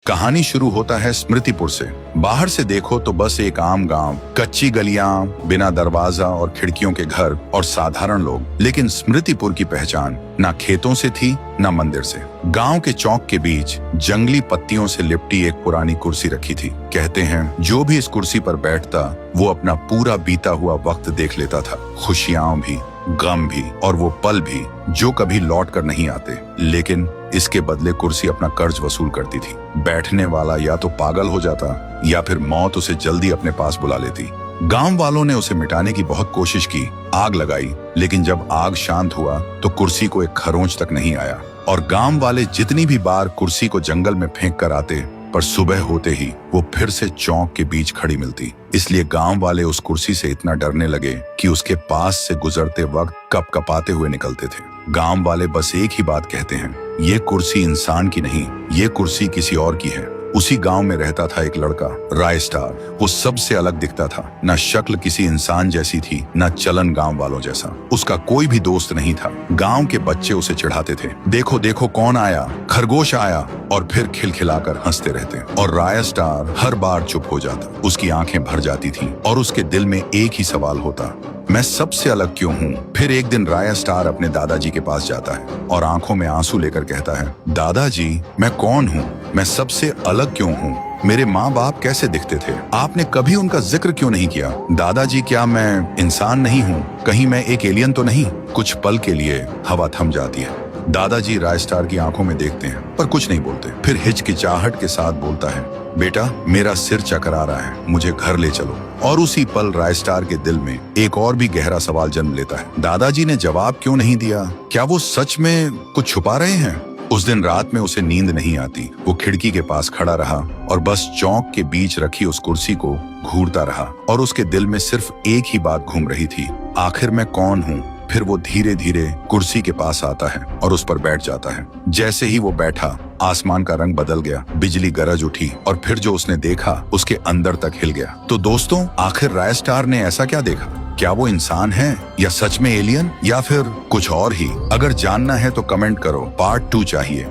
कहानी शुरू होता है स्मृतिपुर से। बाहर से देखो तो बस एक आम गांव, कच्ची गलियां, बिना दरवाजा और खिड़कियों के घर और साधारण लोग। लेकिन स्मृतिपुर की पहचान ना खेतों से थी ना मंदिर से। गांव के चौक के बीच जंगली पत्तियों से लिपटी एक पुरानी कुर्सी रखी थी। कहते हैं जो भी इस कुर्सी पर बैठता वो अपना पूरा बीता हुआ वक्त देख लेता था, खुशियां भी, गम भी और वो पल भी जो कभी लौट कर नहीं आते। लेकिन इसके बदले कुर्सी अपना कर्ज वसूल करती थी। बैठने वाला या तो पागल हो जाता या फिर मौत उसे जल्दी अपने पास बुला लेती। गांव वालों ने उसे मिटाने की बहुत कोशिश की, आग लगाई, लेकिन जब आग शांत हुआ तो कुर्सी को एक खरोंच तक नहीं आया। और गांव वाले जितनी भी बार कुर्सी को जंगल में फेंक कर आते, पर सुबह होते ही वो फिर से चौक के बीच खड़ी मिलती। इसलिए गांव वाले उस कुर्सी से इतना डरने लगे कि उसके पास से गुजरते वक्त कपकपाते हुए निकलते थे। गांव वाले बस एक ही बात कहते हैं, ये कुर्सी इंसान की नहीं, ये कुर्सी किसी और की है। उसी गांव में रहता था एक लड़का, राय स्टार। वो सबसे अलग दिखता था, ना शक्ल किसी इंसान जैसी थी, ना चलन गांव वालों जैसा। उसका कोई भी दोस्त नहीं था। गांव के बच्चे उसे चिढ़ाते थे, देखो देखो कौन आया, खरगोश आया, और फिर खिलखिलाकर हंसते रहते। और राय स्टार हर बार चुप हो जाता। उसकी आंखें भर जाती थी और उसके दिल में एक ही सवाल होता, मैं सबसे अलग क्यों हूँ। फिर एक दिन राय स्टार अपने दादाजी के पास जाता है और आंखों में आंसू लेकर कहता है, दादाजी मैं कौन हूँ, मैं सबसे अलग क्यों हूँ, मेरे माँ बाप कैसे दिखते थे, आपने कभी उनका जिक्र क्यों नहीं किया। दादाजी क्या मैं इंसान नहीं हूँ, कहीं मैं एक एलियन तो नहीं। कुछ पल के लिए हवा थम जाती है। दादाजी राय स्टार की आंखों में देखते हैं पर कुछ नहीं बोलते। फिर हिचकिचाहट के साथ बोलता है, बेटा मेरा सिर चकरा रहा है, मुझे घर ले चलो। और उसी पल राय स्टार के दिल में एक और भी गहरा सवाल जन्म लेता है, दादाजी ने जवाब क्यों नहीं दिया, क्या वो सच में कुछ छुपा रहे हैं। उस दिन रात में उसे नींद नहीं आती। वो खिड़की के पास खड़ा रहा और बस चौक के बीच रखी उस कुर्सी को घूरता रहा। और उसके दिल में सिर्फ एक ही बात घूम रही थी, आखिर मैं कौन हूँ। फिर वो धीरे धीरे कुर्सी के पास आता है और उस पर बैठ जाता है। जैसे ही वो बैठा, आसमान का रंग बदल गया, बिजली गरज उठी और फिर जो उसने देखा उसके अंदर तक हिल गया। तो दोस्तों, आखिर राय स्टार ने ऐसा क्या देखा? क्या वो इंसान है या सच में एलियन या फिर कुछ और ही? अगर जानना है तो कमेंट करो, पार्ट 2 चाहिए।